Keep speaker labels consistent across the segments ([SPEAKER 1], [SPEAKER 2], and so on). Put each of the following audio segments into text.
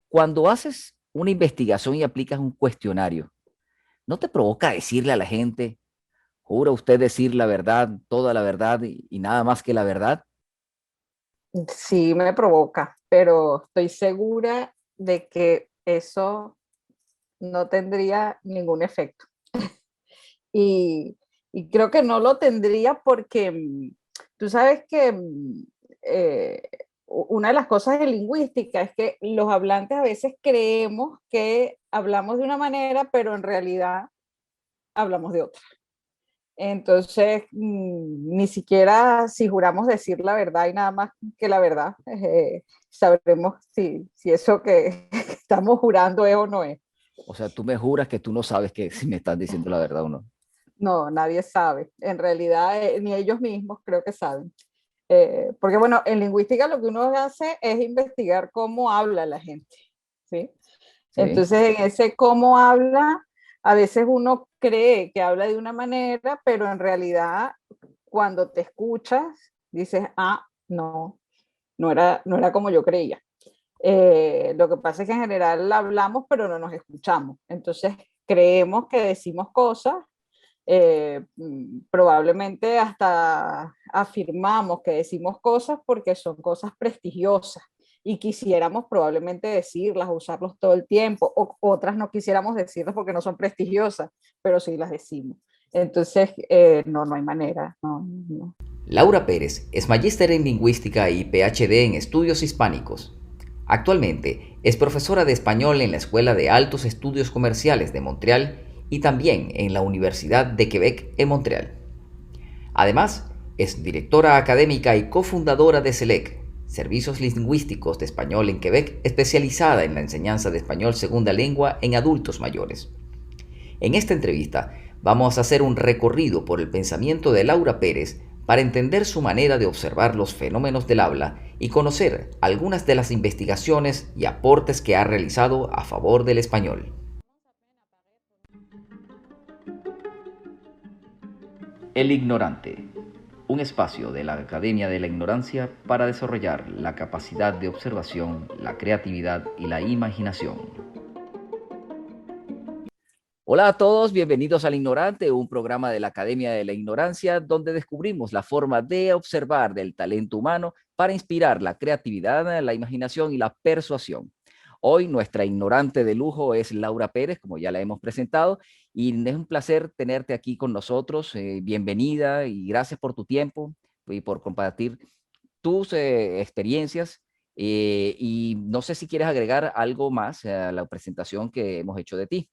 [SPEAKER 1] Cuando haces una investigación y aplicas un cuestionario, ¿no te provoca decirle a la gente, jura usted decir la verdad, toda la verdad y nada más que la verdad?
[SPEAKER 2] Sí, me provoca, pero estoy segura de que eso no tendría ningún efecto. Y, y creo que no lo tendría porque tú sabes que eh, una de las cosas de lingüística es que los hablantes a veces creemos que hablamos de una manera, pero en realidad hablamos de otra. Entonces, ni siquiera si juramos decir la verdad y nada más que la verdad, sabremos si eso que estamos jurando es o no es.
[SPEAKER 1] O sea, tú me juras que tú no sabes que si me estás diciendo la verdad o no.
[SPEAKER 2] No, nadie sabe. En realidad, ni ellos mismos creo que saben. Porque bueno, en lingüística lo que uno hace es investigar cómo habla la gente, ¿sí?
[SPEAKER 1] Sí.
[SPEAKER 2] Entonces, en ese cómo habla, a veces uno cree que habla de una manera, pero en realidad cuando te escuchas, dices, ah, no, no era como yo creía. Lo que pasa es que en general hablamos, pero no nos escuchamos. Entonces, creemos que decimos cosas, probablemente hasta afirmamos que decimos cosas porque son cosas prestigiosas y quisiéramos probablemente decirlas, usarlos todo el tiempo, o otras no quisiéramos decirlas porque no son prestigiosas, pero sí las decimos. Entonces, no hay manera. No, no.
[SPEAKER 3] Laura Pérez es magíster en lingüística y PhD en estudios hispánicos. Actualmente es profesora de español en la Escuela de Altos Estudios Comerciales de Montreal y también en la Universidad de Quebec en Montreal. Además, es directora académica y cofundadora de SELEC, Servicios Lingüísticos de Español en Quebec, especializada en la enseñanza de español segunda lengua en adultos mayores. En esta entrevista vamos a hacer un recorrido por el pensamiento de Laura Pérez para entender su manera de observar los fenómenos del habla y conocer algunas de las investigaciones y aportes que ha realizado a favor del español. El ignorante, un espacio de la Academia de la Ignorancia para desarrollar la capacidad de observación, la creatividad y la imaginación.
[SPEAKER 1] Hola a todos, bienvenidos al Ignorante, un programa de la Academia de la Ignorancia donde descubrimos la forma de observar del talento humano para inspirar la creatividad, la imaginación y la persuasión. Hoy nuestra ignorante de lujo es Laura Pérez, como ya la hemos presentado, y es un placer tenerte aquí con nosotros. Bienvenida y gracias por tu tiempo y por compartir tus experiencias. Y no sé si quieres agregar algo más a la presentación que hemos hecho de ti.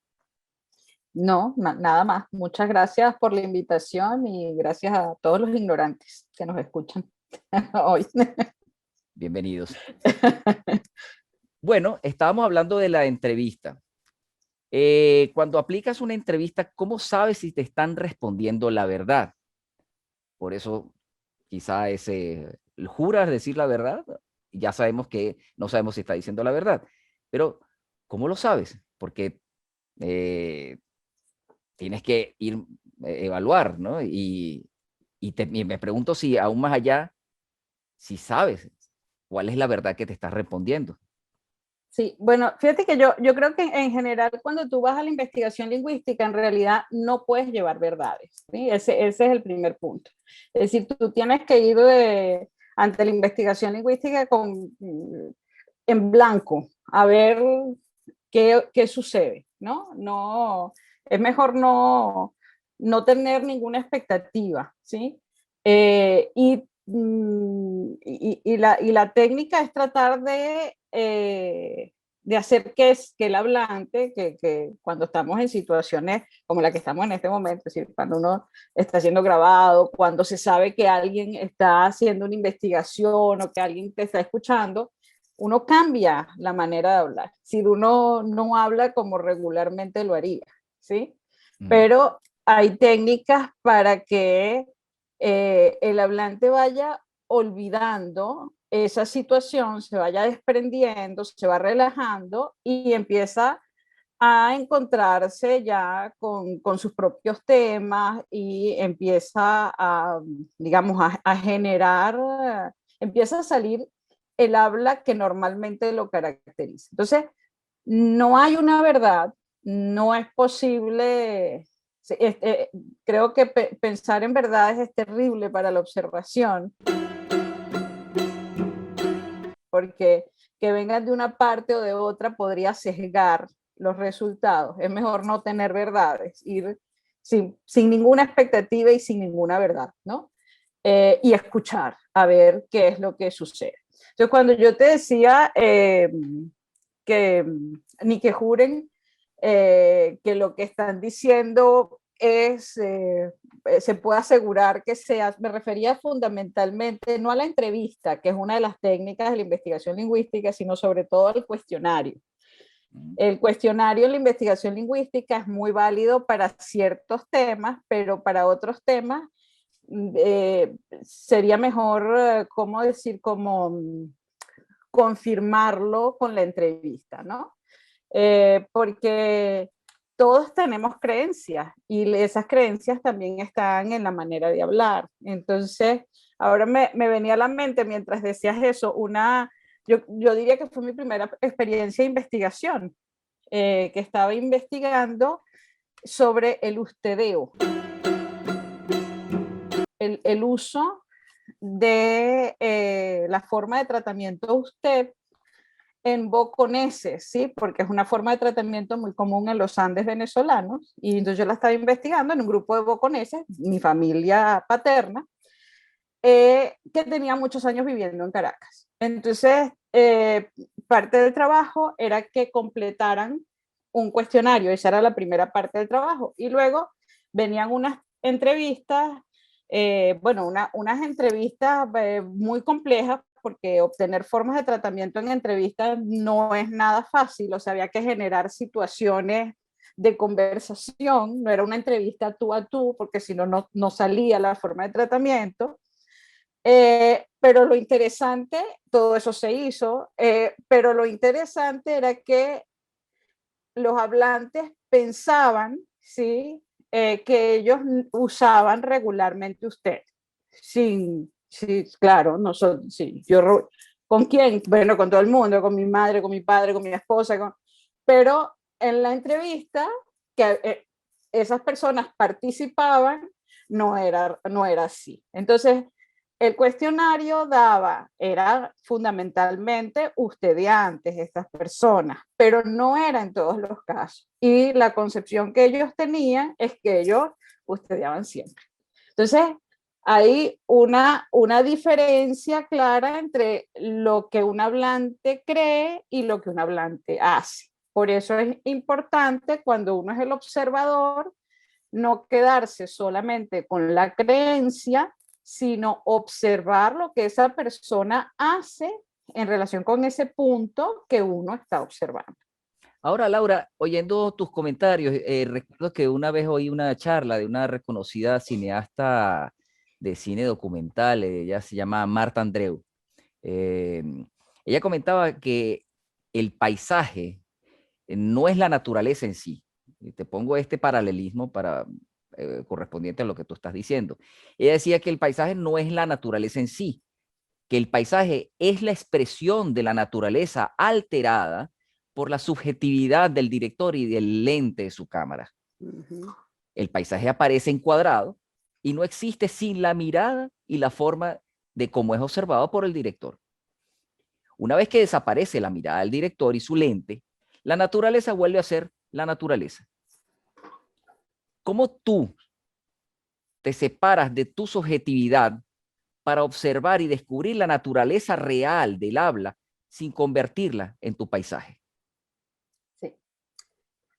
[SPEAKER 2] No, nada más. Muchas gracias por la invitación y gracias a todos los ignorantes que nos escuchan hoy.
[SPEAKER 1] Bienvenidos. Bueno, estábamos hablando de la entrevista. Cuando aplicas una entrevista, ¿cómo sabes si te están respondiendo la verdad? Por eso, quizá ese, ¿juras decir la verdad? Ya sabemos que no sabemos si está diciendo la verdad. Pero, ¿cómo lo sabes? Porque eh, tienes que ir evaluar, ¿no? Y me pregunto si aún más allá, si sabes cuál es la verdad que te está respondiendo.
[SPEAKER 2] Sí, bueno, fíjate que yo creo que en general cuando tú vas a la investigación lingüística, en realidad no puedes llevar verdades, ¿sí? Ese es el primer punto. Es decir, tú tienes que ir ante la investigación lingüística en blanco, a ver qué sucede, ¿no? No, es mejor no tener ninguna expectativa, ¿sí? Y la técnica es tratar de hacer que el hablante, que cuando estamos en situaciones como la que estamos en este momento, es decir, cuando uno está siendo grabado, cuando se sabe que alguien está haciendo una investigación o que alguien te está escuchando, uno cambia la manera de hablar. Si uno no habla como regularmente lo haría, ¿sí?
[SPEAKER 1] Mm.
[SPEAKER 2] Pero hay técnicas para que el hablante vaya olvidando esa situación, se vaya desprendiendo, se va relajando y empieza a encontrarse ya con sus propios temas y empieza a, digamos, a generar, empieza a salir el habla que normalmente lo caracteriza. Entonces, no hay una verdad, no es posible. Creo que pensar en verdades es terrible para la observación, porque que vengan de una parte o de otra podría sesgar los resultados. Es mejor no tener verdades, ir sin ninguna expectativa y sin ninguna verdad, ¿no? Y escuchar a ver qué es lo que sucede. Entonces, cuando yo te decía que ni que juren que lo que están diciendo es, se puede asegurar que sea, me refería fundamentalmente no a la entrevista, que es una de las técnicas de la investigación lingüística, sino sobre todo al cuestionario. El cuestionario en la investigación lingüística es muy válido para ciertos temas, pero para otros temas sería mejor, ¿cómo decir? Como confirmarlo con la entrevista, ¿no? Porque todos tenemos creencias y esas creencias también están en la manera de hablar. Entonces, ahora me venía a la mente mientras decías eso, yo diría que fue mi primera experiencia de investigación, que estaba investigando sobre el ustedeo, el uso de la forma de tratamiento usted en boconeses, ¿sí? Porque es una forma de tratamiento muy común en los Andes venezolanos. Y entonces yo la estaba investigando en un grupo de boconeses, mi familia paterna, que tenía muchos años viviendo en Caracas. Entonces, parte del trabajo era que completaran un cuestionario, esa era la primera parte del trabajo. Y luego venían unas entrevistas, bueno, unas entrevistas muy complejas, porque obtener formas de tratamiento en entrevistas no es nada fácil, o sea, había que generar situaciones de conversación, no era una entrevista tú a tú, porque si no, no salía la forma de tratamiento. Pero lo interesante, todo eso se hizo, pero lo interesante era que los hablantes pensaban, ¿sí? Que ellos usaban regularmente usted. Sí, claro, nosotros, sí, yo, ¿con quién? Bueno, con todo el mundo, con mi madre, con mi padre, con mi esposa, pero en la entrevista que esas personas participaban, no era así. Entonces, el cuestionario era fundamentalmente ustedeantes estas personas, pero no era en todos los casos. Y la concepción que ellos tenían es que ellos ustedeaban siempre. Entonces, hay una diferencia clara entre lo que un hablante cree y lo que un hablante hace. Por eso es importante cuando uno es el observador no quedarse solamente con la creencia, sino observar lo que esa persona hace en relación con ese punto que uno está observando.
[SPEAKER 1] Ahora, Laura, oyendo tus comentarios, recuerdo que una vez oí una charla de una reconocida cineasta de cine documental, ella se llama Marta Andreu. Eh, Ella comentaba que el paisaje no es la naturaleza en sí. Y te pongo este paralelismo para correspondiente a lo que tú estás diciendo. Ella decía que el paisaje no es la naturaleza en sí, que el paisaje es la expresión de la naturaleza alterada por la subjetividad del director y del lente de su cámara. El paisaje aparece encuadrado y no existe sin la mirada y la forma de cómo es observado por el director. Una vez que desaparece la mirada del director y su lente, la naturaleza vuelve a ser la naturaleza. ¿Cómo tú te separas de tu subjetividad para observar y descubrir la naturaleza real del habla sin convertirla en tu paisaje?
[SPEAKER 2] Sí.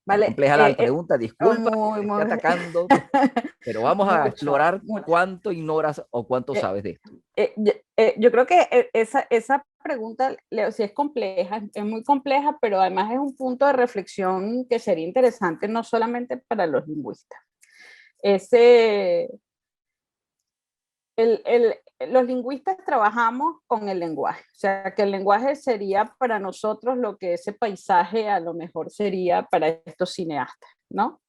[SPEAKER 1] Vale, compleja la pregunta, disculpa,
[SPEAKER 2] muy,
[SPEAKER 1] te estoy atacando, pero vamos a explorar cuánto ignoras o cuánto sabes de esto.
[SPEAKER 2] Yo creo que esa pregunta, Leo, sí es compleja, es muy compleja, pero además es un punto de reflexión que sería interesante no solamente para los lingüistas. Los lingüistas trabajamos con el lenguaje, o sea, que el lenguaje sería para nosotros lo que ese paisaje a lo mejor sería para estos cineastas, ¿no?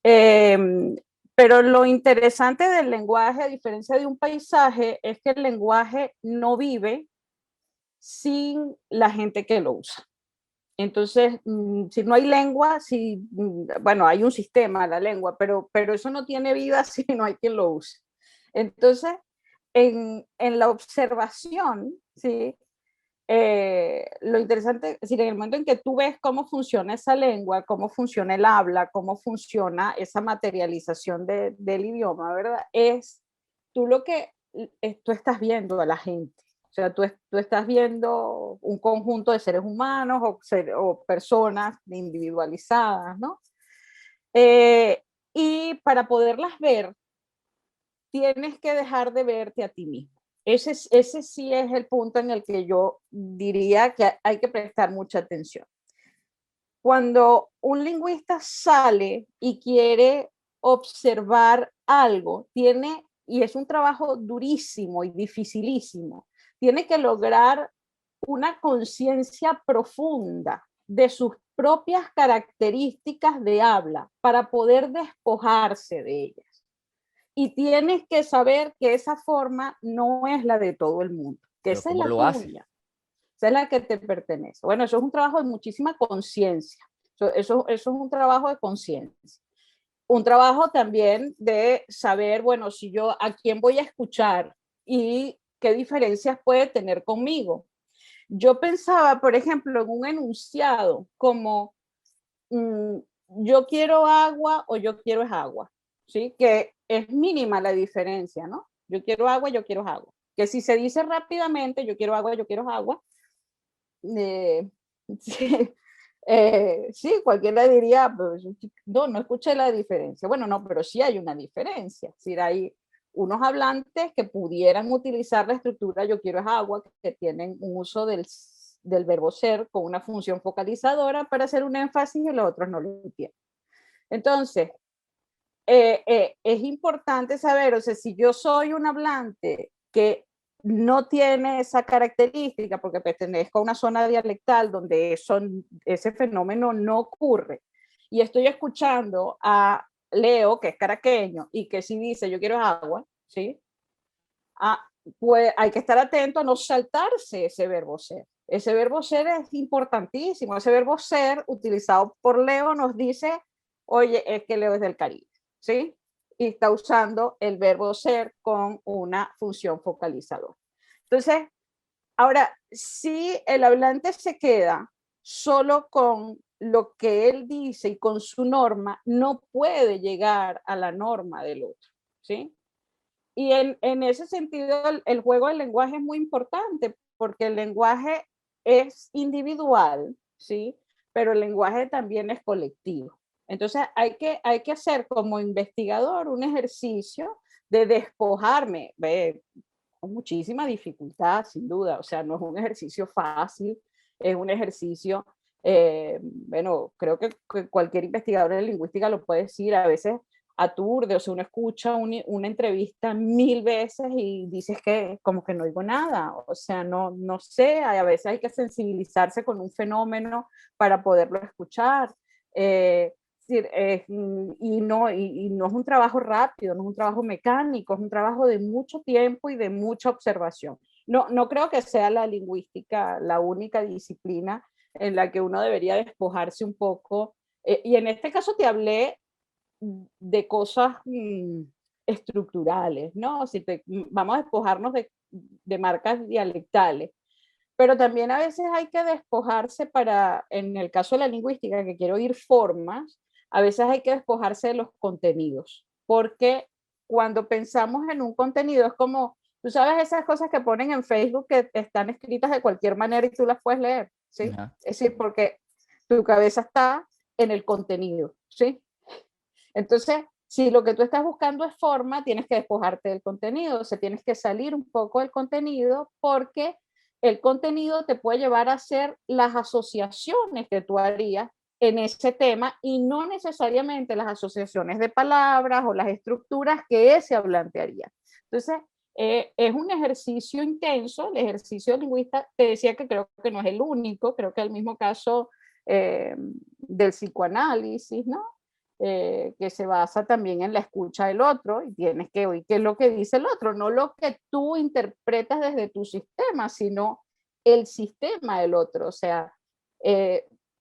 [SPEAKER 2] Pero lo interesante del lenguaje, a diferencia de un paisaje, es que el lenguaje no vive sin la gente que lo usa. Entonces, si no hay lengua, bueno, hay un sistema, la lengua, pero eso no tiene vida si no hay quien lo use. Entonces, en la observación, ¿sí? Lo interesante, es decir, en el momento en que tú ves cómo funciona esa lengua, cómo funciona el habla, cómo funciona esa materialización del idioma, ¿verdad? Es tú lo que tú estás viendo a la gente. O sea, tú estás viendo un conjunto de seres humanos o personas individualizadas, ¿no? Eh, y para poderlas ver, tienes que dejar de verte a ti mismo. Ese sí es el punto en el que yo diría que hay que prestar mucha atención. Cuando un lingüista sale y quiere observar algo, y es un trabajo durísimo y dificilísimo, tiene que lograr una conciencia profunda de sus propias características de habla para poder despojarse de ellas. Y tienes que saber que esa forma no es la de todo el mundo, que
[SPEAKER 1] Pero
[SPEAKER 2] esa es
[SPEAKER 1] ¿cómo
[SPEAKER 2] la
[SPEAKER 1] lo hace?
[SPEAKER 2] tuya, esa es la que te pertenece. Bueno, eso es un trabajo de muchísima conciencia, eso es un trabajo de conciencia. Un trabajo también de saber, bueno, si yo a quién voy a escuchar y qué diferencias puede tener conmigo. Yo pensaba, por ejemplo, en un enunciado como mm, yo quiero agua o yo quiero es agua, ¿sí? Que es mínima la diferencia, ¿no? Yo quiero agua, yo quiero agua. Que si se dice rápidamente, yo quiero agua, eh, sí, sí, cualquiera diría, pues, no escuché la diferencia. Bueno, no, pero sí hay una diferencia. Es decir, hay unos hablantes que pudieran utilizar la estructura yo quiero es agua, que tienen un uso del verbo ser con una función focalizadora para hacer un énfasis y los otros no lo tienen. Entonces, es importante saber, o sea, si yo soy un hablante que no tiene esa característica porque pertenezco a una zona dialectal donde ese fenómeno no ocurre, y estoy escuchando a Leo, que es caraqueño, y que si dice yo quiero agua, ¿sí? Ah, pues hay que estar atento a no saltarse ese verbo ser. Ese verbo ser es importantísimo. Ese verbo ser utilizado por Leo nos dice, oye, es que Leo es del Caribe, ¿sí? Y está usando el verbo ser con una función focalizadora. Entonces, ahora, si el hablante se queda solo con lo que él dice y con su norma, no puede llegar a la norma del otro, ¿sí? Y en ese sentido, el juego del lenguaje es muy importante porque el lenguaje es individual, ¿sí? Pero el lenguaje también es colectivo. Entonces hay que hacer como investigador un ejercicio de despojarme, con muchísima dificultad, sin duda. O sea, no es un ejercicio fácil, es un ejercicio, bueno, creo que cualquier investigador de lingüística lo puede decir, a veces aturde, o sea, uno escucha una entrevista 1000 veces y dices que como que no oigo nada, o sea, no sé, a veces hay que sensibilizarse con un fenómeno para poderlo escuchar. Y no es un trabajo rápido, no es un trabajo mecánico, es un trabajo de mucho tiempo y de mucha observación. No creo que sea la lingüística la única disciplina en la que uno debería despojarse un poco. Y en este caso te hablé de cosas estructurales, ¿no? Vamos a despojarnos de marcas dialectales, pero también a veces hay que despojarse en el caso de la lingüística, que quiero oír formas, a veces hay que despojarse de los contenidos, porque cuando pensamos en un contenido es como, tú sabes esas cosas que ponen en Facebook que están escritas de cualquier manera y tú las puedes leer, ¿sí?
[SPEAKER 1] Ajá.
[SPEAKER 2] Es decir, porque tu cabeza está en el contenido, ¿sí? Entonces, si lo que tú estás buscando es forma, tienes que despojarte del contenido, o sea, tienes que salir un poco del contenido porque el contenido te puede llevar a hacer las asociaciones que tú harías en ese tema y no necesariamente las asociaciones de palabras o las estructuras que ese hablante haría. Entonces, es un ejercicio intenso, el ejercicio lingüista, te decía que creo que no es el único, creo que es el mismo caso del psicoanálisis, ¿no? Que se basa también en la escucha del otro y tienes que oír qué es lo que dice el otro, no lo que tú interpretas desde tu sistema, sino el sistema del otro. O sea,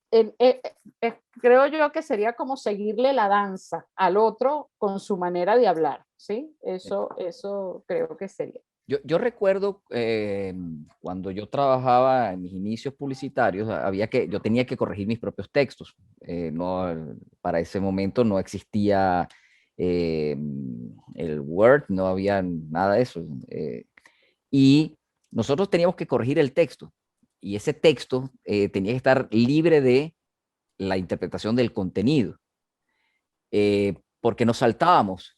[SPEAKER 2] creo yo que sería como seguirle la danza al otro con su manera de hablar, ¿sí? Eso creo que sería.
[SPEAKER 1] Yo recuerdo cuando yo trabajaba en mis inicios publicitarios, yo tenía que corregir mis propios textos. Para ese momento no existía eh, el Word, no había nada de eso. Y nosotros teníamos que corregir el texto. Y ese texto tenía que estar libre de la interpretación del contenido, porque nos saltábamos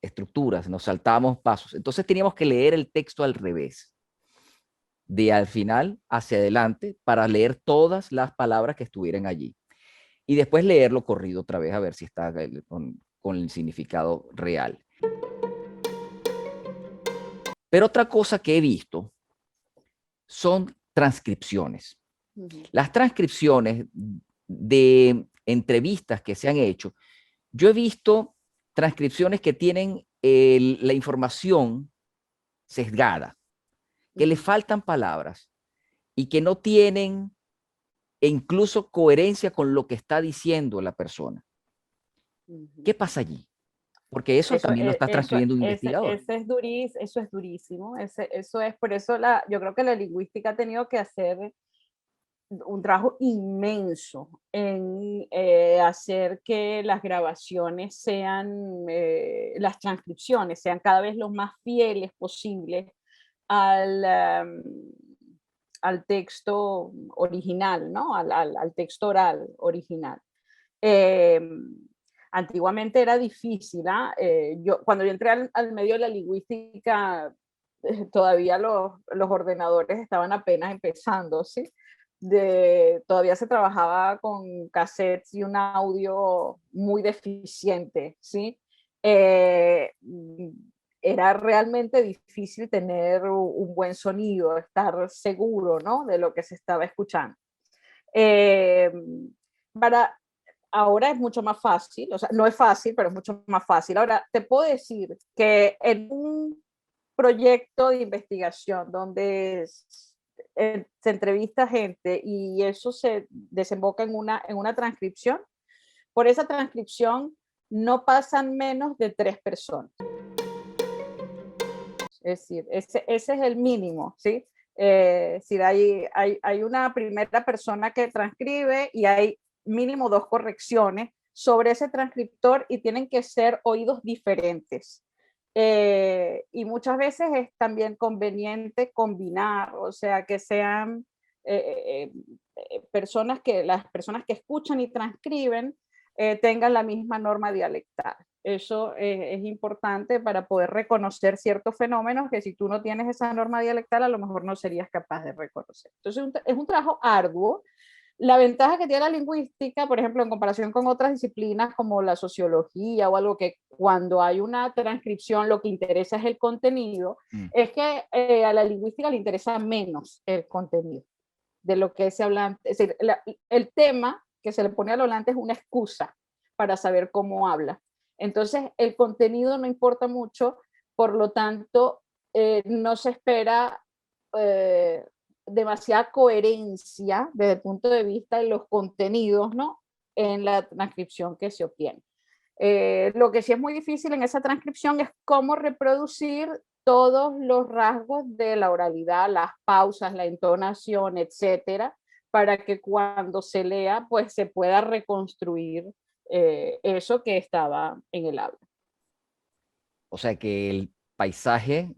[SPEAKER 1] estructuras, nos saltábamos pasos. Entonces teníamos que leer el texto al revés, de al final hacia adelante, para leer todas las palabras que estuvieran allí. Y después leerlo corrido otra vez a ver si está con el significado real. Pero otra cosa que he visto son transcripciones. Las transcripciones de entrevistas que se han hecho, yo he visto transcripciones que tienen la información sesgada, que le faltan palabras y que no tienen incluso coherencia con lo que está diciendo la persona. ¿Qué pasa allí? Porque eso también lo está transcribiendo un investigador.
[SPEAKER 2] Eso es durísimo. Eso es, por eso yo creo que la lingüística ha tenido que hacer un trabajo inmenso en hacer que las grabaciones sean, las transcripciones sean cada vez lo más fieles posibles al, al texto original, ¿no? Al texto oral original. Eh, Antiguamente era difícil, ¿ah? Cuando yo entré al medio de la lingüística, todavía los ordenadores estaban apenas empezando, ¿sí? Todavía se trabajaba con cassettes y un audio muy deficiente, ¿sí? Era realmente difícil tener un buen sonido, estar seguro, ¿no? De lo que se estaba escuchando. Eh, para, Ahora es mucho más fácil, o sea, no es fácil, pero es mucho más fácil. Ahora, te puedo decir que en un proyecto de investigación donde se entrevista gente y eso se desemboca en una transcripción, por esa transcripción no pasan menos de 3 personas. Es decir, ese es el mínimo, ¿sí? Es decir, hay una primera persona que transcribe y hay mínimo 2 correcciones sobre ese transcriptor y tienen que ser oídos diferentes. Y muchas veces es también conveniente combinar, o sea, que sean las personas que escuchan y transcriben tengan la misma norma dialectal. Eso es importante para poder reconocer ciertos fenómenos que si tú no tienes esa norma dialectal a lo mejor no serías capaz de reconocer. Entonces es un trabajo arduo. La ventaja que tiene la lingüística, por ejemplo, en comparación con otras disciplinas como la sociología o algo que cuando hay una transcripción lo que interesa es el contenido, es que a la lingüística le interesa menos el contenido de lo que se habla. Es decir, el tema que se le pone al hablante es una excusa para saber cómo habla. Entonces, el contenido no importa mucho, por lo tanto, no se espera demasiada coherencia desde el punto de vista de los contenidos, ¿no? En la transcripción que se obtiene. Lo que sí es muy difícil en esa transcripción es cómo reproducir todos los rasgos de la oralidad, las pausas, la entonación, etcétera, para que cuando se lea, pues se pueda reconstruir eso que estaba en el habla.
[SPEAKER 1] O sea que el paisaje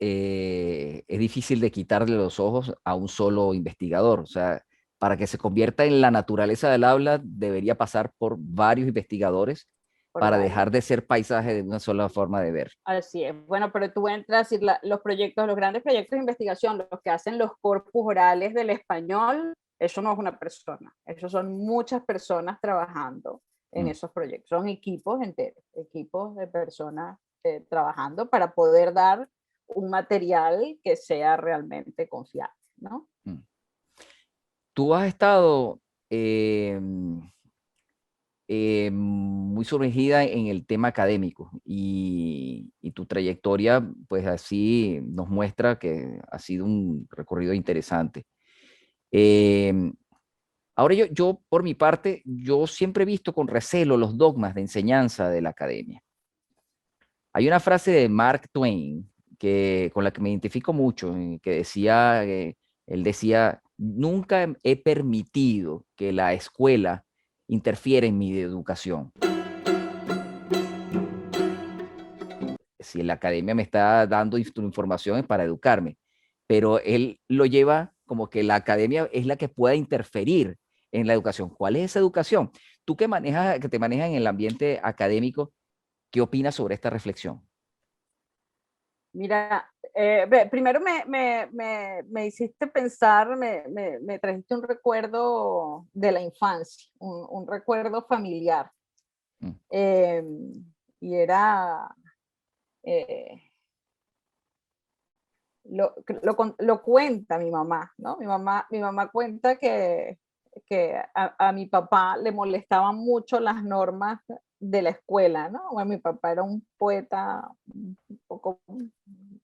[SPEAKER 1] es difícil de quitarle los ojos a un solo investigador. O sea, para que se convierta en la naturaleza del habla, debería pasar por varios investigadores para dejar de ser paisaje de una sola forma de ver.
[SPEAKER 2] Así es. Bueno, pero tú entras y los proyectos, los grandes proyectos de investigación, los que hacen los corpus orales del español, eso no es una persona, eso son muchas personas trabajando en esos proyectos. Son equipos enteros, equipos de personas trabajando para poder dar un material que sea realmente confiable, ¿no?
[SPEAKER 1] Tú has estado muy sumergida en el tema académico y tu trayectoria, pues así nos muestra que ha sido un recorrido interesante. Ahora por mi parte, yo siempre he visto con recelo los dogmas de enseñanza de la academia. Hay una frase de Mark Twain con la que me identifico mucho, que decía, él decía, nunca he permitido que la escuela interfiera en mi educación. Si la academia me está dando información es para educarme, pero él lo lleva como que la academia es la que pueda interferir en la educación. ¿Cuál es esa educación? Tú que te manejas en el ambiente académico, ¿qué opinas sobre esta reflexión?
[SPEAKER 2] Mira, primero me hiciste pensar, me trajiste un recuerdo de la infancia, un recuerdo familiar.
[SPEAKER 1] Mm.
[SPEAKER 2] Y era, eh, lo cuenta mi mamá, ¿no? Mi mamá cuenta que a mi papá le molestaban mucho las normas de la escuela, ¿no? Bueno, mi papá era un poeta un poco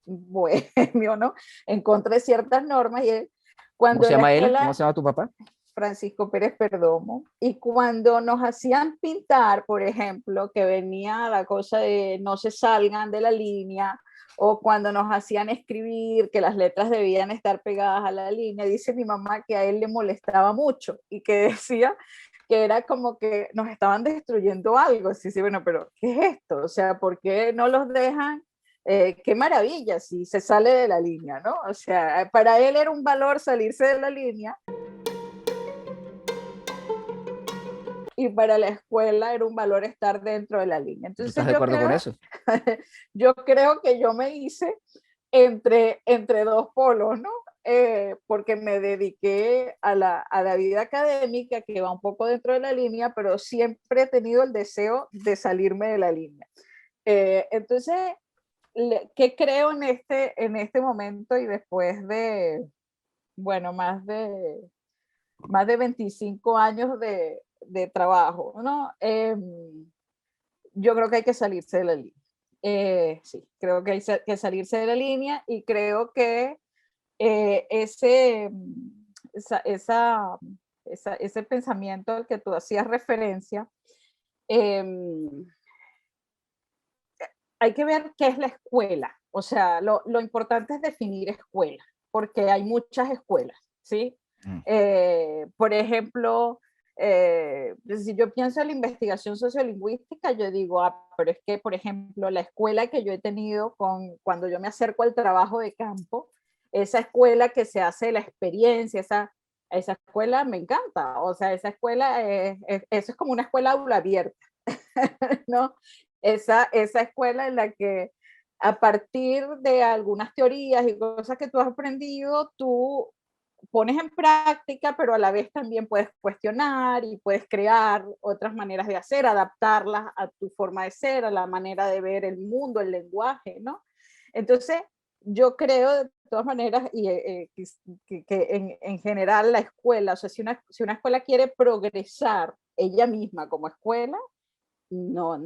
[SPEAKER 2] bohemio, ¿no? En contra de ciertas normas y él,
[SPEAKER 1] ¿Cómo
[SPEAKER 2] cuando
[SPEAKER 1] se
[SPEAKER 2] en la
[SPEAKER 1] llama él? ¿Cómo
[SPEAKER 2] escuela,
[SPEAKER 1] se llama tu papá?
[SPEAKER 2] Francisco Pérez Perdomo, y cuando nos hacían pintar, por ejemplo, que venía la cosa de no se salgan de la línea, o cuando nos hacían escribir que las letras debían estar pegadas a la línea, dice mi mamá que a él le molestaba mucho y que decía que era como que nos estaban destruyendo algo. Sí, sí, bueno, pero ¿qué es esto? O sea, ¿por qué no los dejan? Qué maravilla si se sale de la línea, ¿no? O sea, para él era un valor salirse de la línea y para la escuela era un valor estar dentro de la línea.
[SPEAKER 1] ¿Tú estás
[SPEAKER 2] Entonces
[SPEAKER 1] de acuerdo con eso?
[SPEAKER 2] yo creo que yo me hice entre dos polos, ¿no? Porque me dediqué a la vida académica, que va un poco dentro de la línea, pero siempre he tenido el deseo de salirme de la línea. Entonces, ¿qué creo en este momento y después de, bueno, más de 25 años de trabajo, ¿no? Yo creo que hay que salirse de la línea. Sí, creo que hay que salirse de la línea y creo que ese, ese pensamiento al que tú hacías referencia, em, hay que ver qué es la escuela. O sea, lo importante es definir escuela, porque hay muchas escuelas, ¿sí?
[SPEAKER 1] Mm.
[SPEAKER 2] Por ejemplo, si yo pienso en la investigación sociolingüística, yo digo, ah, pero es que, por ejemplo, la escuela que yo he tenido cuando yo me acerco al trabajo de campo, esa escuela que se hace la experiencia, esa escuela me encanta. O sea, esa escuela, eso es como una escuela aula abierta, ¿no? Esa escuela en la que a partir de algunas teorías y cosas que tú has aprendido, tú pones en práctica, pero a la vez también puedes cuestionar y puedes crear otras maneras de hacer, adaptarlas a tu forma de ser, a la manera de ver el mundo, el lenguaje, ¿no? Entonces, yo creo de todas maneras que en general la escuela, o sea, si una escuela quiere progresar ella misma como escuela, no,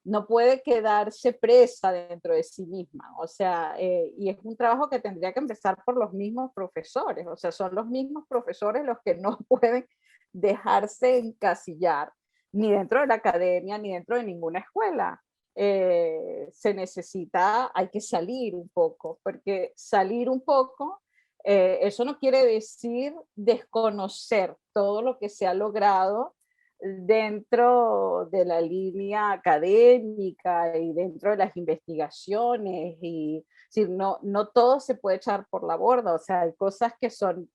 [SPEAKER 2] no puede quedarse presa dentro de sí misma. O sea, y es un trabajo que tendría que empezar por los mismos profesores. O sea, son los mismos profesores los que no pueden dejarse encasillar ni dentro de la academia ni dentro de ninguna escuela. Se necesita, hay que salir un poco, porque salir un poco, eso no quiere decir desconocer todo lo que se ha logrado dentro de la línea académica y dentro de las investigaciones y si no, no todo se puede echar por la borda, o sea, hay cosas que son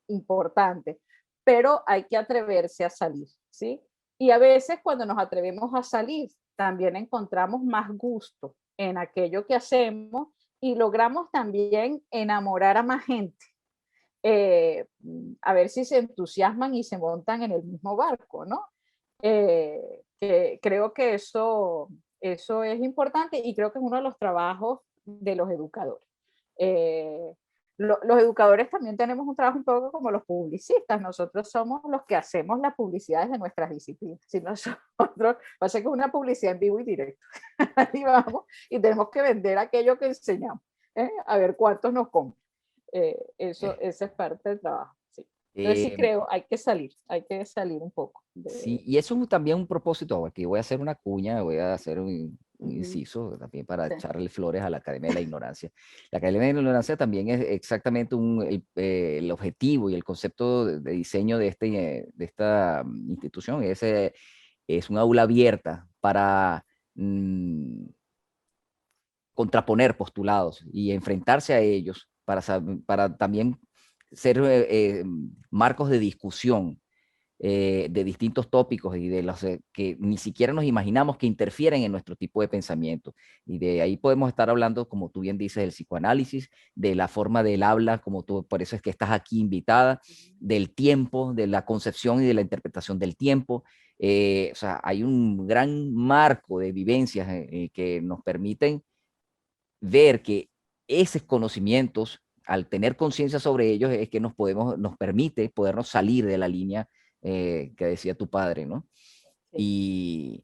[SPEAKER 2] importantes, pero hay que atreverse a salir, ¿sí? Y a veces cuando nos atrevemos a salir, también encontramos más gusto en aquello que hacemos y logramos también enamorar a más gente. A ver si se entusiasman y se montan en el mismo barco, ¿no? Que creo que eso es importante y creo que es uno de los trabajos de los educadores. Eh, los educadores también tenemos un trabajo un poco como los publicistas. Nosotros somos los que hacemos las publicidades de nuestras disciplinas. Si nosotros, pasa que es una publicidad en vivo y directo. Ahí vamos y tenemos que vender aquello que enseñamos. A ver cuántos nos compran. Eso es parte del trabajo. Sí. Entonces sí
[SPEAKER 1] Eh,
[SPEAKER 2] creo, hay que salir un poco.
[SPEAKER 1] Sí, y eso es también un propósito. Aquí voy a hacer una cuña, voy a hacer un
[SPEAKER 2] Ujú,
[SPEAKER 1] inciso también para
[SPEAKER 2] sí,
[SPEAKER 1] echarle flores a la Academia de la Ignorancia. La Academia de la Ignorancia también es exactamente el objetivo y el concepto de diseño de esta institución. Es un aula abierta para contraponer postulados y enfrentarse a ellos para también ser marcos de discusión de distintos tópicos y de los que ni siquiera nos imaginamos que interfieren en nuestro tipo de pensamiento. Y de ahí podemos estar hablando, como tú bien dices, del psicoanálisis, de la forma del habla, como tú, por eso es que estás aquí invitada, del tiempo, de la concepción y de la interpretación del tiempo. O sea, hay un gran marco de vivencias que nos permiten ver que esos conocimientos, al tener conciencia sobre ellos, es que nos permite podernos salir de la línea que decía tu padre, ¿no?
[SPEAKER 2] sí.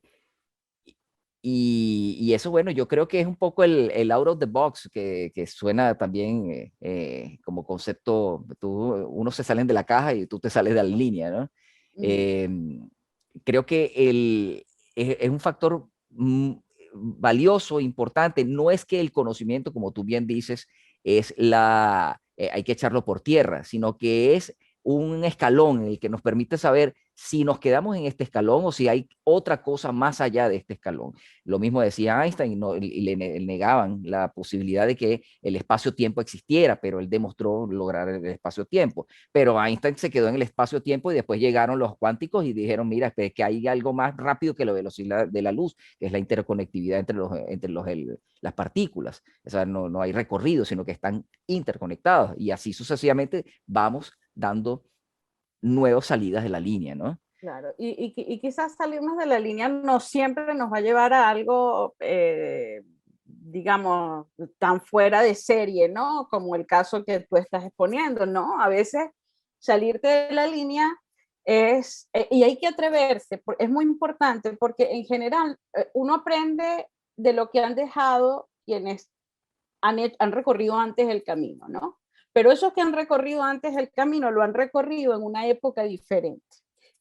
[SPEAKER 1] Y, y eso, bueno, yo creo que es un poco el out of the box que suena también como concepto, unos se salen de la caja y tú te sales de la línea, ¿no?
[SPEAKER 2] Ujú,
[SPEAKER 1] Eh, Creo que es un factor valioso, importante. No es que el conocimiento, como tú bien dices, hay que echarlo por tierra, sino que es un escalón en el que nos permite saber si nos quedamos en este escalón o si hay otra cosa más allá de este escalón. Lo mismo decía Einstein, y le negaban la posibilidad de que el espacio-tiempo existiera, pero él demostró lograr el espacio-tiempo. Pero Einstein se quedó en el espacio-tiempo y después llegaron los cuánticos y dijeron, mira, es que hay algo más rápido que la velocidad de la luz, que es la interconectividad las partículas. O sea, no hay recorrido, sino que están interconectados y así sucesivamente vamos dando nuevas salidas de la línea, ¿no?
[SPEAKER 2] claro, y quizás salirnos de la línea no siempre nos va a llevar a algo, digamos, tan fuera de serie, ¿no? Como el caso que tú estás exponiendo, ¿no? A veces salirte de la línea y hay que atreverse, es muy importante porque en general uno aprende de lo que han dejado quienes han recorrido antes el camino, ¿no? Pero esos que han recorrido antes el camino lo han recorrido en una época diferente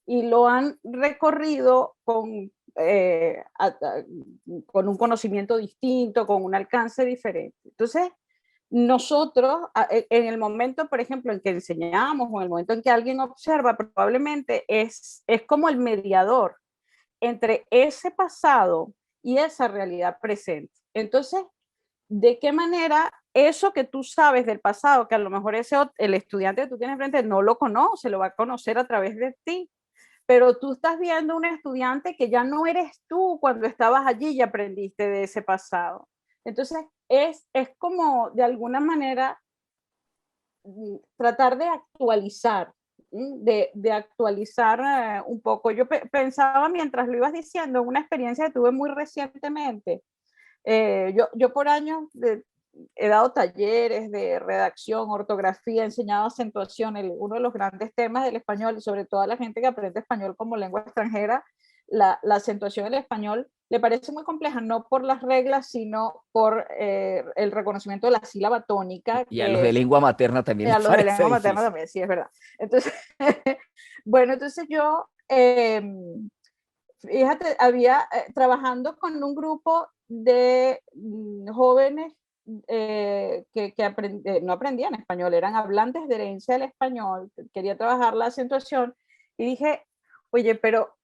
[SPEAKER 2] y lo han recorrido con un conocimiento distinto, con un alcance diferente. Entonces, nosotros, en el momento, por ejemplo, en que enseñamos o en el momento en que alguien observa, probablemente es como el mediador entre ese pasado y esa realidad presente. Entonces, ¿de qué manera eso que tú sabes del pasado, que a lo mejor el estudiante que tú tienes frente no lo conoce, lo va a conocer a través de ti, pero tú estás viendo un estudiante que ya no eres tú cuando estabas allí y aprendiste de ese pasado? Entonces, es como de alguna manera tratar de actualizar, de actualizar un poco. Yo pensaba mientras lo ibas diciendo en una experiencia que tuve muy recientemente. Yo por años he dado talleres de redacción, ortografía, he enseñado acentuación. Uno de los grandes temas del español, y sobre todo a la gente que aprende español como lengua extranjera, la acentuación del español le parece muy compleja, no por las reglas, sino por el reconocimiento de la sílaba tónica,
[SPEAKER 1] Y a los
[SPEAKER 2] que
[SPEAKER 1] de
[SPEAKER 2] es
[SPEAKER 1] lengua materna también les
[SPEAKER 2] a los de
[SPEAKER 1] parece
[SPEAKER 2] lengua materna
[SPEAKER 1] difícil.
[SPEAKER 2] también, sí, es verdad. Entonces, bueno, entonces yo, fíjate, había trabajando con un grupo de jóvenes que no aprendían español, eran hablantes de herencia del español, quería trabajar la acentuación y dije, oye, pero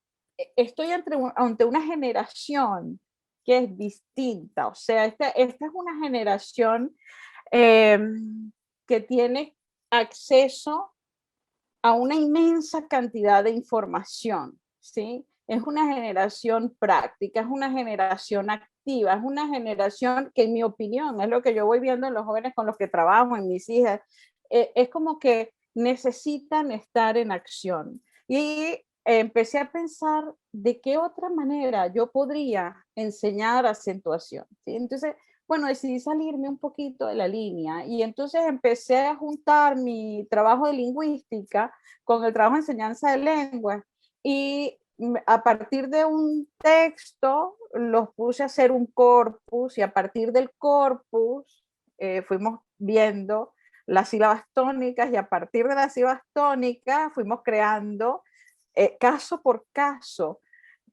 [SPEAKER 2] estoy ante una generación que es distinta, o sea, esta es una generación eh, que tiene acceso a una inmensa cantidad de información, ¿sí? Es una generación práctica, es una generación activa, es una generación que, en mi opinión, es lo que yo voy viendo en los jóvenes con los que trabajo, en mis hijas, es como que necesitan estar en acción. Y empecé a pensar de qué otra manera yo podría enseñar acentuación, ¿sí? Entonces, bueno, decidí salirme un poquito de la línea y entonces empecé a juntar mi trabajo de lingüística con el trabajo de enseñanza de lengua y a partir de un texto los puse a hacer un corpus y a partir del corpus fuimos viendo las sílabas tónicas, y a partir de las sílabas tónicas fuimos creando caso por caso,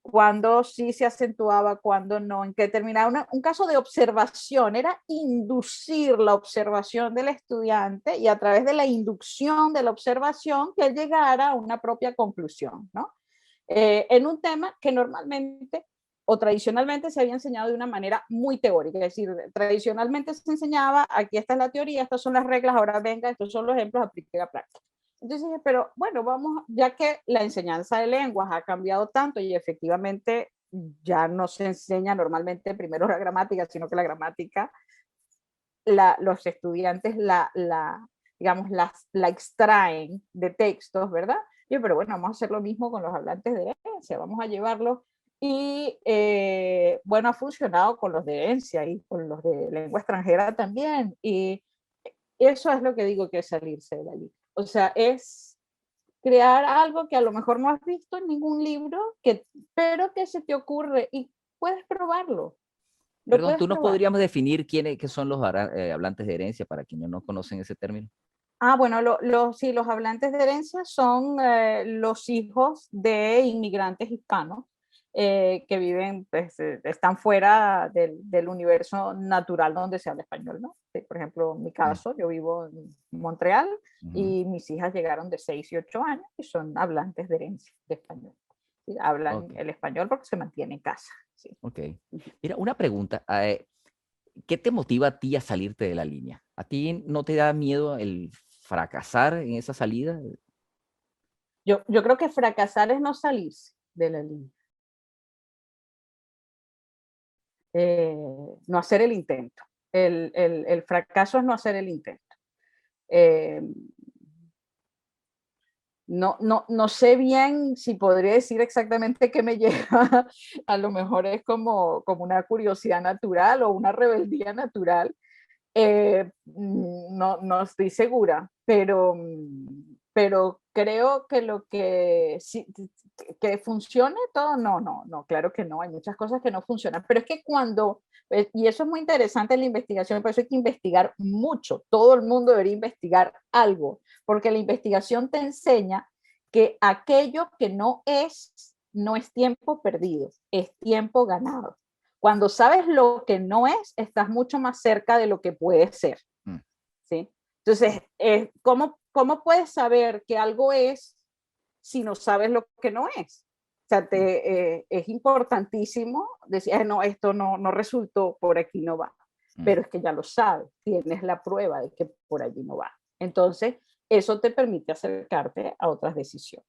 [SPEAKER 2] cuando sí se acentuaba, cuando no, en qué terminaba. Un caso de observación, era inducir la observación del estudiante y a través de la inducción de la observación que él llegara a una propia conclusión, ¿no? En un tema que normalmente o tradicionalmente se había enseñado de una manera muy teórica, es decir, tradicionalmente se enseñaba, aquí esta es la teoría, estas son las reglas, ahora venga, estos son los ejemplos, aplique la práctica. Entonces dije, pero bueno, vamos, ya que la enseñanza de lenguas ha cambiado tanto y efectivamente ya no se enseña normalmente primero la gramática, sino que la gramática, los estudiantes digamos, la extraen de textos, ¿verdad? Yo, pero bueno, vamos a hacer lo mismo con los hablantes de herencia, vamos a llevarlos y bueno, ha funcionado con los de herencia y con los de lengua extranjera también. Y eso es lo que digo que es salirse de allí. O sea, es crear algo que a lo mejor no has visto en ningún libro, pero que se te ocurre y puedes probarlo. Lo
[SPEAKER 1] Perdón,
[SPEAKER 2] puedes
[SPEAKER 1] ¿tú nos
[SPEAKER 2] probar.
[SPEAKER 1] podríamos definir qué son los hablantes de herencia para quienes no conocen ese término?
[SPEAKER 2] Ah, bueno, sí, los hablantes de herencia son los hijos de inmigrantes hispanos que viven, pues, están fuera del universo natural donde se habla español, ¿no? Sí, por ejemplo, en mi
[SPEAKER 1] Mm,
[SPEAKER 2] caso, yo vivo en Montreal
[SPEAKER 1] ujú.
[SPEAKER 2] y mis hijas llegaron de 6 y 8 años y son hablantes de herencia de español. ¿Sí? Hablan
[SPEAKER 1] Ok,
[SPEAKER 2] el español porque se mantiene en casa. Sí.
[SPEAKER 1] ok. Mira, una pregunta. ¿Qué te motiva a ti a salirte de la línea? ¿A ti no te da miedo el fracasar en esa salida?
[SPEAKER 2] Yo creo que fracasar es no salirse de la línea. No hacer el intento. El fracaso es no hacer el intento. Eh, no sé bien si podría decir exactamente qué me lleva, a lo mejor es como una curiosidad natural o una rebeldía natural, no estoy segura, pero creo que lo que sí, que funcione todo, no, claro que no, hay muchas cosas que no funcionan, pero es que y eso es muy interesante en la investigación, por eso hay que investigar mucho, todo el mundo debería investigar algo, porque la investigación te enseña que aquello que no es tiempo perdido, es tiempo ganado. Cuando sabes lo que no es, estás mucho más cerca de lo que puede ser.
[SPEAKER 1] Mm,
[SPEAKER 2] ¿Sí? Entonces, ¿cómo puedes saber que algo es si no sabes lo que no es? O sea, es importantísimo decir, no, esto no resultó, por aquí no va.
[SPEAKER 1] mm.
[SPEAKER 2] Pero es que ya lo sabes, tienes la prueba de que por allí no va. Entonces, eso te permite acercarte a otras decisiones.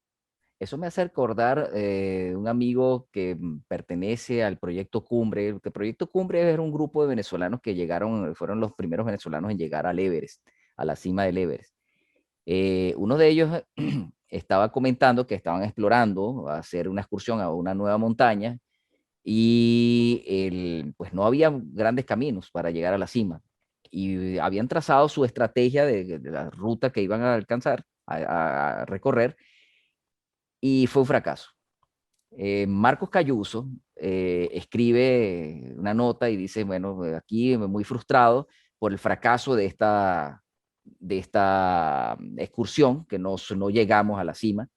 [SPEAKER 1] Eso me hace recordar un amigo que pertenece al Proyecto Cumbre. El Proyecto Cumbre era un grupo de venezolanos que fueron los primeros venezolanos en llegar al Everest, a la cima del Everest. Uno de ellos estaba comentando que estaban explorando hacer una excursión a una nueva montaña y pues no había grandes caminos para llegar a la cima. Y habían trazado su estrategia de la ruta que iban a alcanzar, a recorrer, y fue un fracaso. Marcos Cayuso escribe una nota y dice, bueno, aquí muy frustrado por el fracaso de esta excursión, que no llegamos a la cima.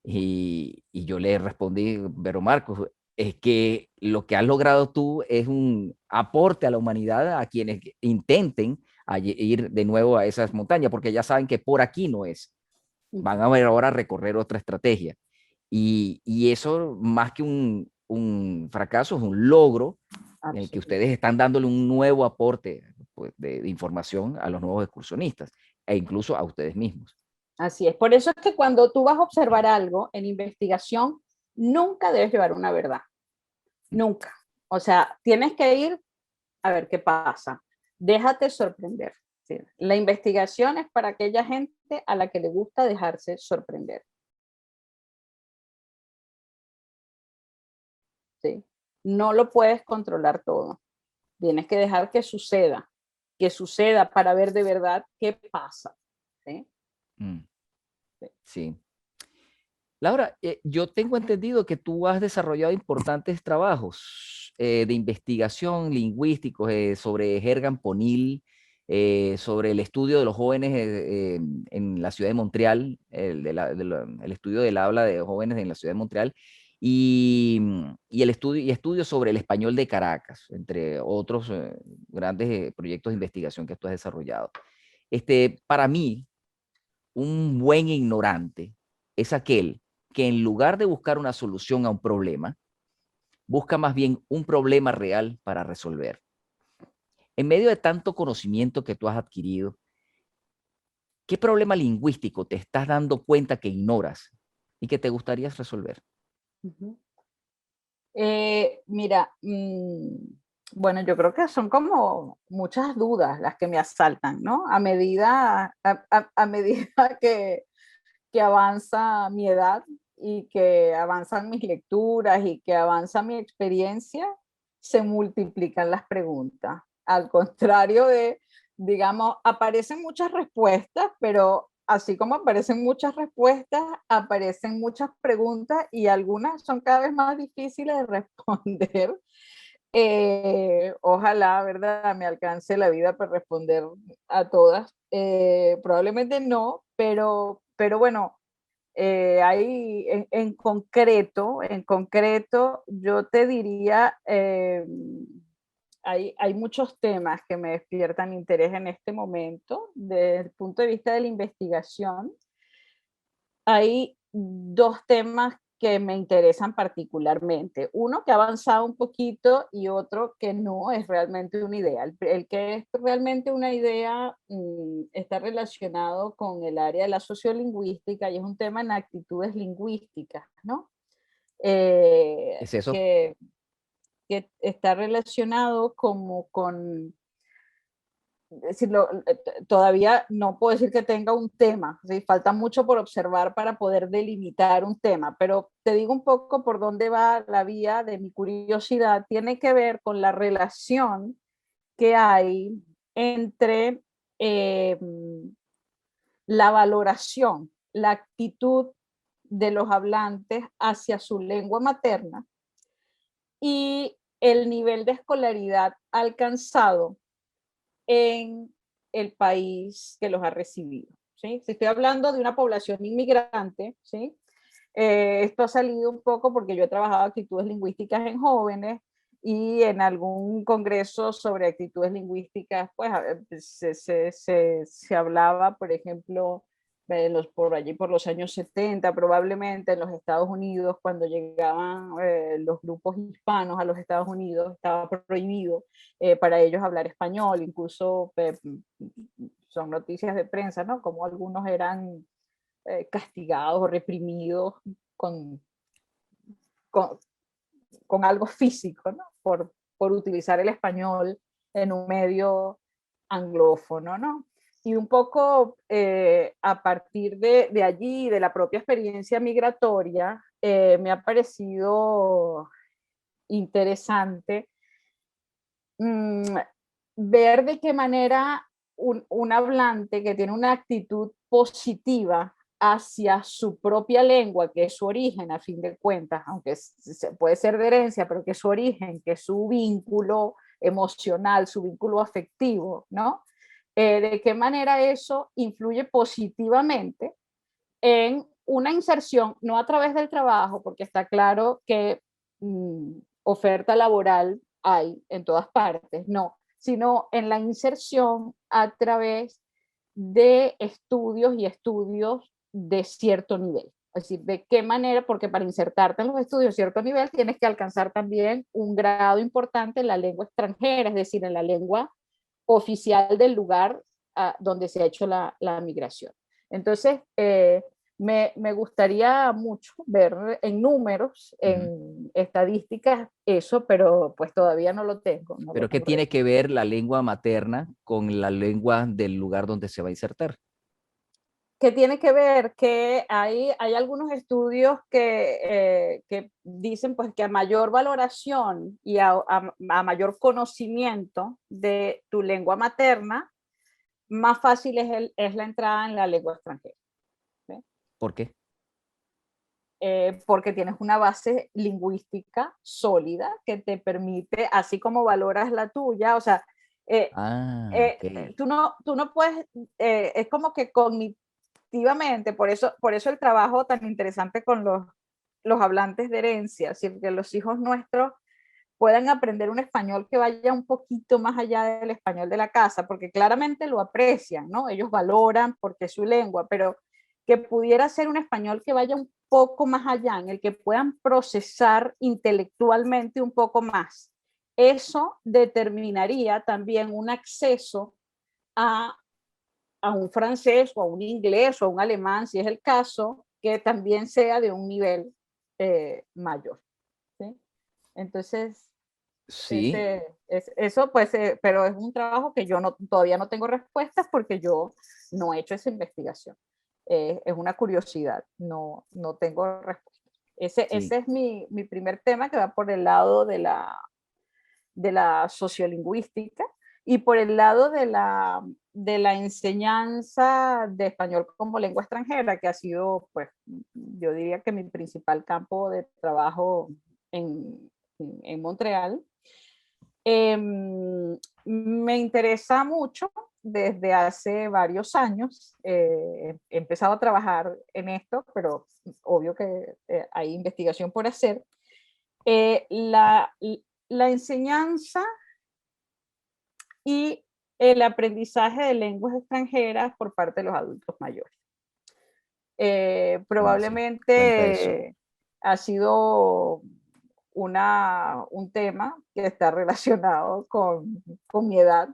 [SPEAKER 1] Y yo le respondí, pero Marcos, es que lo que has logrado tú es un aporte a la humanidad a quienes intenten ir de nuevo a esas montañas, porque ya saben que por aquí no es. Van a ver ahora recorrer otra estrategia. Y eso, más que un fracaso, es un logro en el que
[SPEAKER 2] Absolutamente.
[SPEAKER 1] ustedes están dándole un nuevo aporte, pues, de información a los nuevos excursionistas e incluso a ustedes mismos.
[SPEAKER 2] Así es. Por eso es que cuando tú vas a observar algo en investigación, nunca debes llevar una verdad. Nunca. O sea, tienes que ir a ver qué pasa. Déjate sorprender. ¿Sí? La investigación es para aquella gente a la que le gusta dejarse sorprender. ¿Sí? No lo puedes controlar todo. Tienes que dejar que suceda para ver de verdad qué pasa. ¿Sí?
[SPEAKER 1] Mm,
[SPEAKER 2] Sí.
[SPEAKER 1] sí. Laura, yo tengo entendido que tú has desarrollado importantes trabajos de investigación lingüísticos sobre Hergan Ponil. sobre el estudio de los jóvenes en la ciudad de Montreal, el estudio del habla de jóvenes en la ciudad de Montreal, y estudio sobre el español de Caracas, entre otros grandes proyectos de investigación que tú has desarrollado. Para mí, un buen ignorante es aquel que en lugar de buscar una solución a un problema, busca más bien un problema real para resolver. En medio de tanto conocimiento que tú has adquirido, ¿qué problema lingüístico te estás dando cuenta que ignoras y que te gustaría resolver?
[SPEAKER 2] Mira, bueno, yo creo que son como muchas dudas las que me asaltan, ¿no? A medida que avanza mi edad y que avanzan mis lecturas y que avanza mi experiencia, se multiplican las preguntas. Al contrario de, digamos, aparecen muchas respuestas, pero así como aparecen muchas respuestas, aparecen muchas preguntas y algunas son cada vez más difíciles de responder. Ojalá, ¿verdad?, me alcance la vida para responder a todas. Probablemente no, pero bueno, en concreto, yo te diría, hay muchos temas que me despiertan interés en este momento, desde el punto de vista de la investigación. Hay dos temas que me interesan particularmente. Uno que ha avanzado un poquito y otro que no es realmente una idea. El que es realmente una idea está relacionado con el área de la sociolingüística y es un tema en actitudes lingüísticas, ¿no?
[SPEAKER 1] ¿Qué es eso?
[SPEAKER 2] Que está relacionado como con decirlo, todavía no puedo decir que tenga un tema, ¿sí? Falta mucho por observar para poder delimitar un tema, pero te digo un poco por dónde va la vía de mi curiosidad. Tiene que ver con la relación que hay entre eh, la valoración, la actitud de los hablantes hacia su lengua materna y el nivel de escolaridad alcanzado en el país que los ha recibido. ¿Sí? Si estoy hablando de una población inmigrante, ¿sí? Esto ha salido un poco porque yo he trabajado actitudes lingüísticas en jóvenes y en algún congreso sobre actitudes lingüísticas, pues se hablaba, por ejemplo, por allí por los años 70, probablemente en los Estados Unidos, cuando llegaban los grupos hispanos a los Estados Unidos, estaba prohibido para ellos hablar español, incluso son noticias de prensa, ¿no? Como algunos eran castigados o reprimidos con, con, con algo físico, ¿no? Por utilizar el español en un medio anglófono, ¿no? Y un poco a partir de allí, de la propia experiencia migratoria, me ha parecido interesante ver de qué manera un hablante que tiene una actitud positiva hacia su propia lengua, que es su origen a fin de cuentas, aunque puede ser de herencia, pero que es su origen, que es su vínculo emocional, su vínculo afectivo, ¿no? De qué manera eso influye positivamente en una inserción, no a través del trabajo, porque está claro que oferta laboral hay en todas partes, no, sino en la inserción a través de estudios y estudios de cierto nivel. Es decir, de qué manera, porque para insertarte en los estudios de cierto nivel tienes que alcanzar también un grado importante en la lengua extranjera, es decir, en la lengua oficial del lugar donde se ha hecho la migración. Entonces, me gustaría mucho ver en números, en estadísticas, eso, pero pues todavía no lo tengo. No lo
[SPEAKER 1] Pero ¿qué
[SPEAKER 2] tengo
[SPEAKER 1] tiene que ver la lengua materna con la lengua del lugar donde se va a insertar?
[SPEAKER 2] que tiene que ver que hay algunos estudios que dicen pues que a mayor valoración y a mayor conocimiento de tu lengua materna, más fácil es la entrada en la lengua extranjera. ¿Sí?
[SPEAKER 1] ¿Por qué?
[SPEAKER 2] Porque tienes una base lingüística sólida que te permite, así como valoras la tuya, o sea,
[SPEAKER 1] Ah, ok.
[SPEAKER 2] Tú no puedes, es como que cognitivamente, por eso el trabajo tan interesante con los hablantes de herencia, es decir, que los hijos nuestros puedan aprender un español que vaya un poquito más allá del español de la casa, porque claramente lo aprecian, ¿no? Ellos valoran porque es su lengua, pero que pudiera ser un español que vaya un poco más allá, en el que puedan procesar intelectualmente un poco más. Eso determinaría también un acceso a, a un francés o a un inglés o a un alemán, si es el caso, que también sea de un nivel mayor. ¿Sí? Entonces,
[SPEAKER 1] Sí,
[SPEAKER 2] eso pues, pero es un trabajo que yo no, todavía no tengo respuestas porque yo no he hecho esa investigación. Es una curiosidad, no tengo respuestas.
[SPEAKER 1] sí.
[SPEAKER 2] Ese es mi primer tema que va por el lado de la sociolingüística y por el lado de la enseñanza de español como lengua extranjera, que ha sido, pues, yo diría que mi principal campo de trabajo en Montreal. Me interesa mucho desde hace varios años. He empezado a trabajar en esto, pero obvio que hay investigación por hacer. Eh, la, la enseñanza y el aprendizaje de lenguas extranjeras por parte de los adultos mayores.
[SPEAKER 1] ¿Cómo así? Cuenta eso.
[SPEAKER 2] Probablemente ha sido un tema que está relacionado con mi edad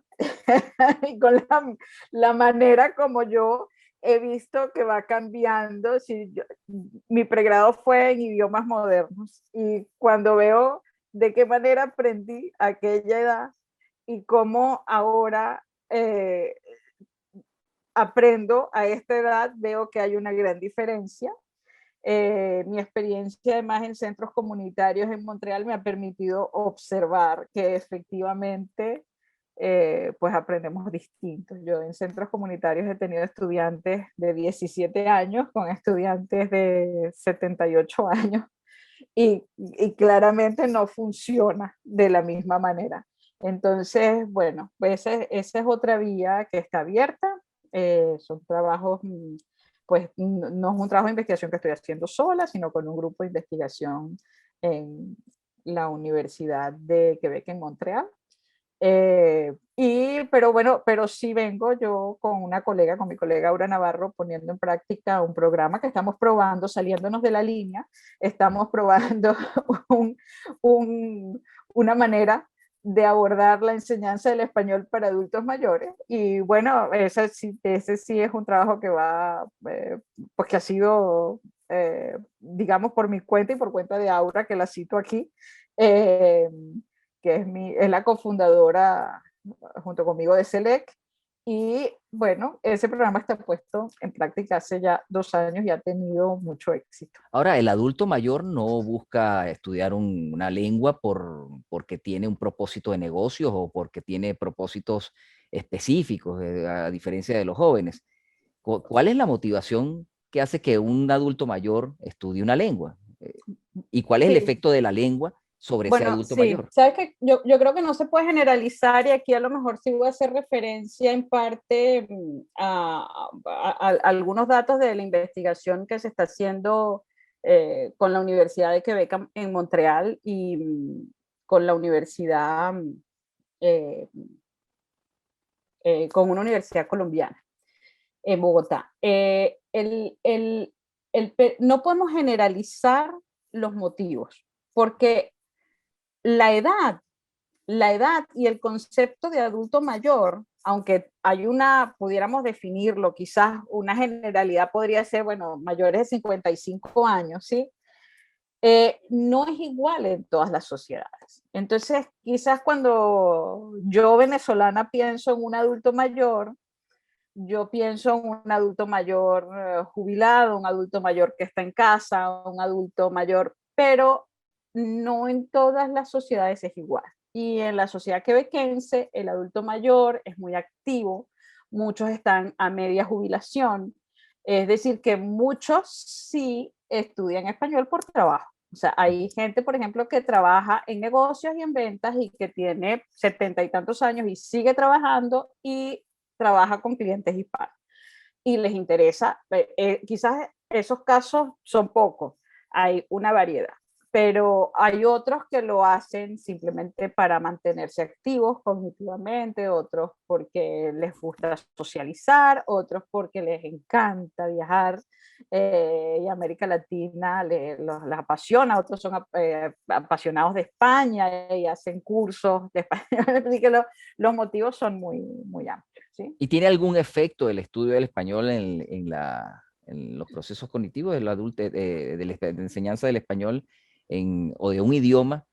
[SPEAKER 2] y con la manera como yo he visto que va cambiando. Si yo, mi pregrado fue en idiomas modernos y cuando veo de qué manera aprendí a aquella edad y cómo ahora aprendo a esta edad, veo que hay una gran diferencia. Mi experiencia además en centros comunitarios en Montreal me ha permitido observar que efectivamente pues aprendemos distintos. Yo en centros comunitarios he tenido estudiantes de 17 años con estudiantes de 78 años y claramente no funciona de la misma manera. Entonces, bueno, pues esa es otra vía que está abierta. Son trabajos, pues no es un trabajo de investigación que estoy haciendo sola, sino con un grupo de investigación en la Universidad de Quebec en Montreal. Pero bueno, pero sí vengo yo con una colega, con mi colega Aura Navarro, poniendo en práctica un programa que estamos probando, saliéndonos de la línea, estamos probando un, una manera de abordar la enseñanza del español para adultos mayores. Y bueno, ese sí es un trabajo que va, pues que ha sido, digamos, por mi cuenta y por cuenta de Aura, que la cito aquí. Eh, que es la cofundadora junto conmigo de SELEC. Y bueno, ese programa está puesto en práctica hace ya 2 años y ha tenido mucho éxito.
[SPEAKER 1] Ahora, el adulto mayor no busca estudiar una lengua porque tiene un propósito de negocios o porque tiene propósitos específicos, a diferencia de los jóvenes. ¿Cuál es la motivación que hace que un adulto mayor estudie una lengua? ¿Y cuál es el
[SPEAKER 2] Sí,
[SPEAKER 1] efecto de la lengua sobre ese
[SPEAKER 2] bueno,
[SPEAKER 1] adulto
[SPEAKER 2] sí,
[SPEAKER 1] mayor?
[SPEAKER 2] sabes que yo creo que no se puede generalizar y aquí a lo mejor sí voy a hacer referencia en parte a algunos datos de la investigación que se está haciendo con la Universidad de Quebec en Montreal y con la universidad, eh, con una universidad colombiana en Bogotá. No podemos generalizar los motivos porque la edad la edad y el concepto de adulto mayor, aunque hay pudiéramos definirlo, quizás una generalidad podría ser, bueno, mayores de 55 años, ¿sí? No es igual en todas las sociedades. Entonces, quizás cuando yo venezolana pienso en un adulto mayor, yo pienso en un adulto mayor jubilado, un adulto mayor que está en casa, un adulto mayor, pero no en todas las sociedades es igual. Y en la sociedad quebequense, el adulto mayor es muy activo, muchos están a media jubilación, es decir, que muchos sí estudian español por trabajo. O sea, hay gente, por ejemplo, que trabaja en negocios y en ventas y que tiene 70 y tantos años y sigue trabajando y trabaja con clientes hispanos. Y les interesa, quizás esos casos son pocos, hay una variedad, pero hay otros que lo hacen simplemente para mantenerse activos cognitivamente, otros porque les gusta socializar, otros porque les encanta viajar, y América Latina les apasiona, otros son apasionados de España y hacen cursos de español, así que los motivos son muy, muy amplios. ¿Sí?
[SPEAKER 1] ¿Y tiene algún efecto el estudio del español en los procesos cognitivos del adulto, de enseñanza del español o de un idioma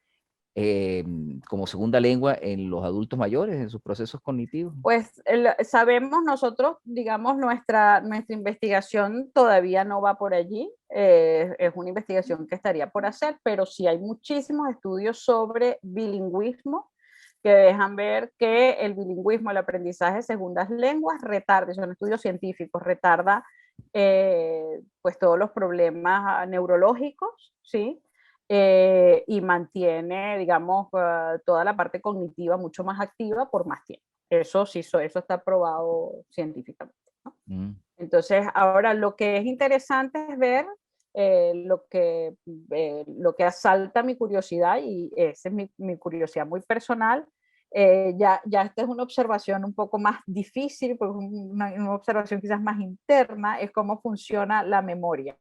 [SPEAKER 1] eh, como segunda lengua en los adultos mayores, en sus procesos cognitivos?
[SPEAKER 2] Pues sabemos nosotros, digamos, nuestra investigación todavía no va por allí, es una investigación que estaría por hacer, pero sí hay muchísimos estudios sobre bilingüismo que dejan ver que el bilingüismo, el aprendizaje de segundas lenguas, retarda, son estudios científicos, retarda pues todos los problemas neurológicos, ¿sí? Y mantiene, digamos, toda la parte cognitiva mucho más activa por más tiempo. Eso sí, eso está probado científicamente, ¿no? Entonces, ahora lo que es interesante es ver lo que asalta mi curiosidad, y esa es mi curiosidad muy personal. Ya esta es una observación un poco más difícil, porque una observación quizás más interna, es cómo funciona la memoria.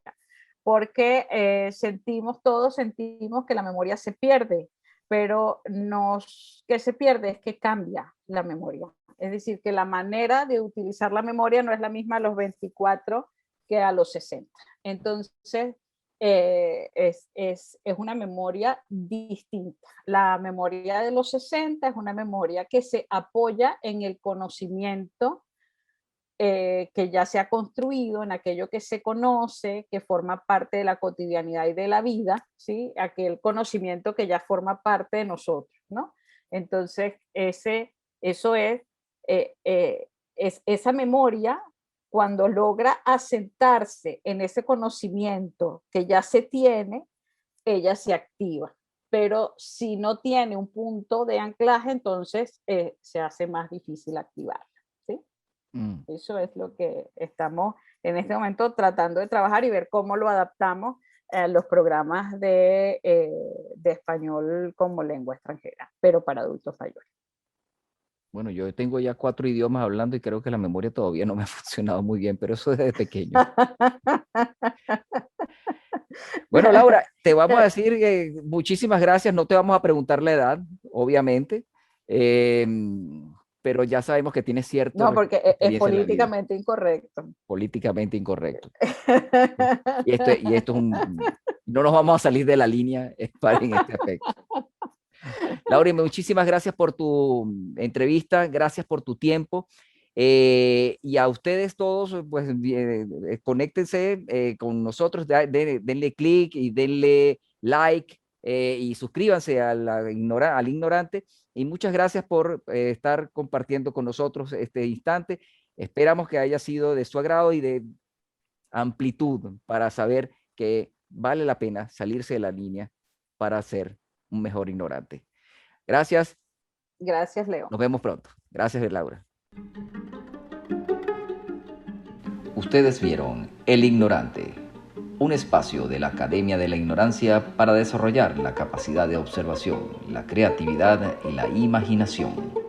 [SPEAKER 2] Porque todos sentimos que la memoria se pierde, pero que se pierde es que cambia la memoria. Es decir, que la manera de utilizar la memoria no es la misma a los 24 que a los 60. Entonces, es una memoria distinta. La memoria de los 60 es una memoria que se apoya en el conocimiento que ya se ha construido, en aquello que se conoce, que forma parte de la cotidianidad y de la vida, ¿sí? Aquel conocimiento que ya forma parte de nosotros, ¿no? Entonces, eso es esa memoria, cuando logra asentarse en ese conocimiento que ya se tiene, ella se activa. Pero si no tiene un punto de anclaje, entonces se hace más difícil activar. Eso es lo que estamos en este momento tratando de trabajar y ver cómo lo adaptamos a los programas de español como lengua extranjera, pero para adultos mayores.
[SPEAKER 1] Bueno, yo tengo ya 4 idiomas hablando y creo que la memoria todavía no me ha funcionado muy bien, pero eso desde pequeño. Bueno, Laura, te vamos a decir que muchísimas gracias. No te vamos a preguntar la edad, obviamente, pero ya sabemos que tienes cierta
[SPEAKER 2] No, porque es
[SPEAKER 1] experiencia en la vida.
[SPEAKER 2] políticamente incorrecto.
[SPEAKER 1] Políticamente incorrecto. Y esto es no nos vamos a salir de la línea en este aspecto. Laura, muchísimas gracias por tu entrevista, gracias por tu tiempo. Y a ustedes todos, pues conéctense con nosotros, denle clic y denle like y suscríbanse al ignorante. Y muchas gracias por estar compartiendo con nosotros este instante. Esperamos que haya sido de su agrado y de amplitud para saber que vale la pena salirse de la línea para ser un mejor ignorante. Gracias.
[SPEAKER 2] Gracias, Leo.
[SPEAKER 1] Nos vemos pronto. Gracias, Laura.
[SPEAKER 3] Ustedes vieron El Ignorante, un espacio de la Academia de la Ignorancia para desarrollar la capacidad de observación, la creatividad y la imaginación.